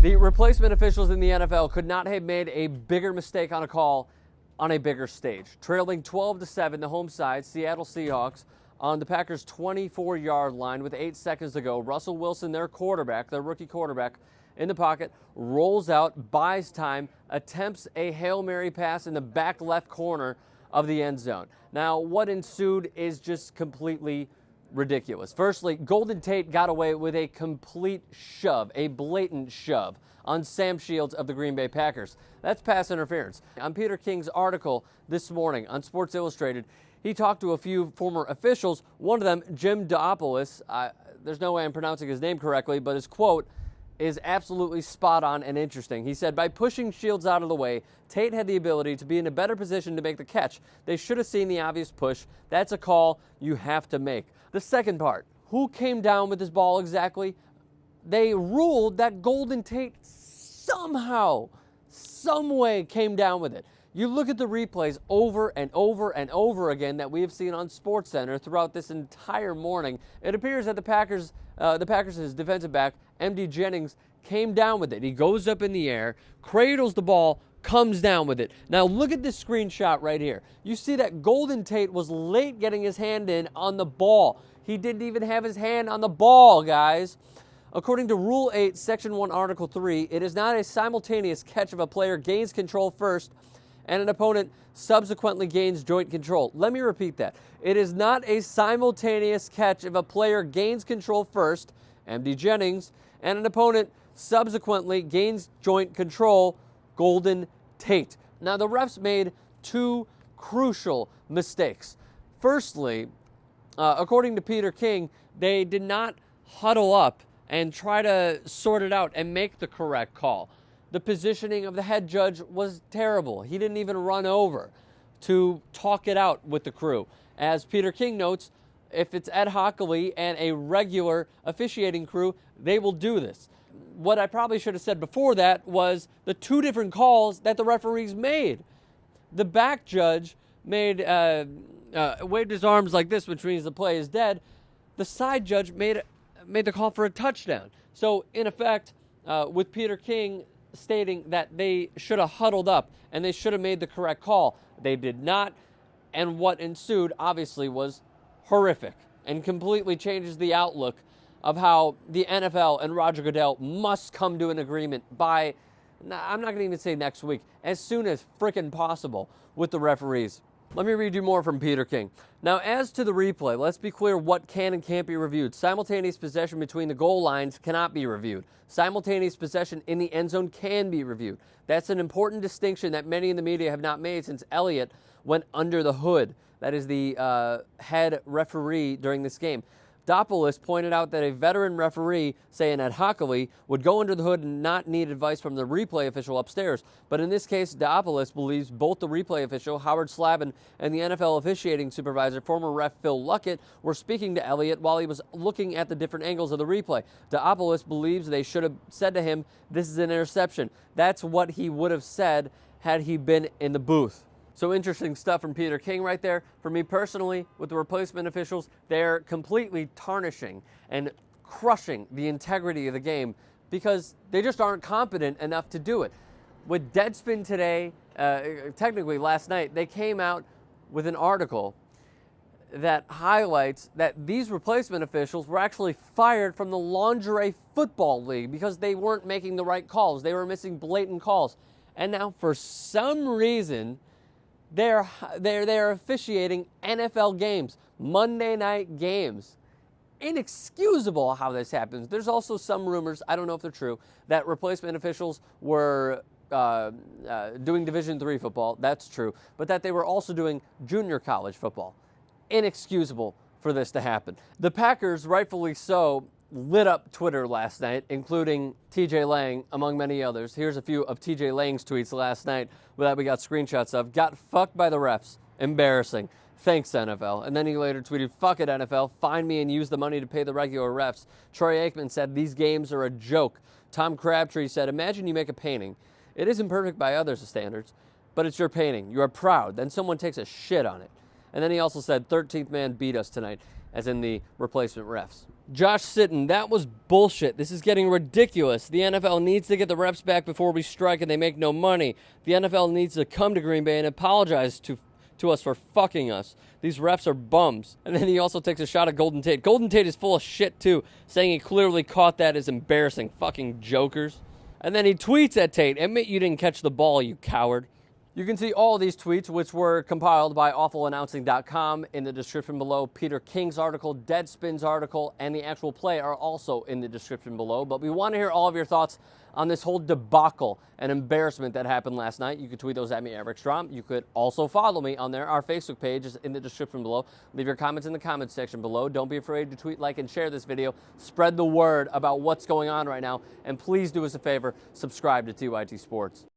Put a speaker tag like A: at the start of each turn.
A: The replacement officials in the NFL could not have made a bigger mistake on a call on a bigger stage. Trailing 12-7, the home side, Seattle Seahawks, on the Packers' 24-yard line with 8 seconds to go. Russell Wilson, their quarterback, their rookie quarterback, in the pocket, rolls out, buys time, attempts a Hail Mary pass in the back left corner of the end zone. Now, what ensued is just completely ridiculous. Firstly, Golden Tate got away with a complete shove, a blatant shove on Sam Shields of the Green Bay Packers. That's pass interference. On Peter King's article this morning on Sports Illustrated, he talked to a few former officials, one of them, Jim Doopoulos. There's no way I'm pronouncing his name correctly, but his quote is absolutely spot on and interesting. He said, by pushing Shields out of the way, Tate had the ability to be in a better position to make the catch. They should have seen the obvious push. That's a call you have to make. The second part, who came down with this ball exactly? They ruled that Golden Tate somehow, some way came down with it. You look at the replays over and over and over again that we have seen on SportsCenter throughout this entire morning. It appears that the Packers' defensive back, MD Jennings, came down with it. He goes up in the air, cradles the ball, comes down with it. Now look at this screenshot right here. You see that Golden Tate was late getting his hand in on the ball. He didn't even have his hand on the ball, guys. According to Rule 8, Section 1, Article 3, it is not a simultaneous catch if a player gains control first and an opponent subsequently gains joint control. Let me repeat that. It is not a simultaneous catch if a player gains control first, MD Jennings, and an opponent subsequently gains joint control, Golden Tate. Now, the refs made two crucial mistakes. Firstly, according to Peter King, they did not huddle up and try to sort it out and make the correct call. The positioning of the head judge was terrible. He didn't even run over to talk it out with the crew. As Peter King notes, if it's Ed Hockley and a regular officiating crew, they will do this. What I probably should have said before that was the two different calls that the referees made. The back judge made waved his arms like this, which means the play is dead. The side judge made the call for a touchdown. So, in effect, with Peter King stating that they should have huddled up and they should have made the correct call, they did not. And what ensued, obviously, was horrific and completely changes the outlook of how the NFL and Roger Goodell must come to an agreement by, I'm not going to even say next week, as soon as frickin' possible with the referees. Let me read you more from Peter King. Now, as to the replay, let's be clear what can and can't be reviewed. Simultaneous possession between the goal lines cannot be reviewed. Simultaneous possession in the end zone can be reviewed. That's an important distinction that many in the media have not made since Elliott went under the hood. That is the head referee during this game. Doopoulos pointed out that a veteran referee, say an Ed Hockley, would go under the hood and not need advice from the replay official upstairs. But in this case, Doopoulos believes both the replay official, Howard Slavin, and the NFL officiating supervisor, former ref Phil Luckett, were speaking to Elliott while he was looking at the different angles of the replay. Doopoulos believes they should have said to him, "This is an interception." That's what he would have said had he been in the booth. So interesting stuff from Peter King right there. For me personally, with the replacement officials, they're completely tarnishing and crushing the integrity of the game because they just aren't competent enough to do it. With Deadspin today, technically last night, they came out with an article that highlights that these replacement officials were actually fired from the Lingerie Football League because they weren't making the right calls. They were missing blatant calls. And now, for some reason, they're officiating NFL games, Monday night games. Inexcusable how this happens. There's also some rumors, I don't know if they're true, that replacement officials were doing Division III football. That's true. But that they were also doing junior college football. Inexcusable for this to happen. The Packers, rightfully so, lit up Twitter last night, including TJ Lang, among many others. Here's a few of TJ Lang's tweets last night that we got screenshots of. Got fucked by the refs. Embarrassing. Thanks, NFL. And then he later tweeted, "Fuck it, NFL. Find me and use the money to pay the regular refs." Troy Aikman said, "These games are a joke." Tom Crabtree said, "Imagine you make a painting. It isn't perfect by others' standards, but it's your painting. You are proud. Then someone takes a shit on it." And then he also said, "13th man beat us tonight," as in the replacement refs. Josh Sitton, that was bullshit. This is getting ridiculous. The NFL needs to get the refs back before we strike and they make no money. The NFL needs to come to Green Bay and apologize to us for fucking us. These refs are bums. And then he also takes a shot at Golden Tate. Golden Tate is full of shit too, saying he clearly caught that as embarrassing. Fucking jokers. And then he tweets at Tate, admit you didn't catch the ball, you coward. You can see all these tweets, which were compiled by awfulannouncing.com, in the description below. Peter King's article, Deadspin's article, and the actual play are also in the description below. But we want to hear all of your thoughts on this whole debacle and embarrassment that happened last night. You could tweet those at me, Eric Strom. You could also follow me on there. Our Facebook page is in the description below. Leave your comments in the comments section below. Don't be afraid to tweet, like, and share this video. Spread the word about what's going on right now. And please do us a favor, subscribe to TYT Sports.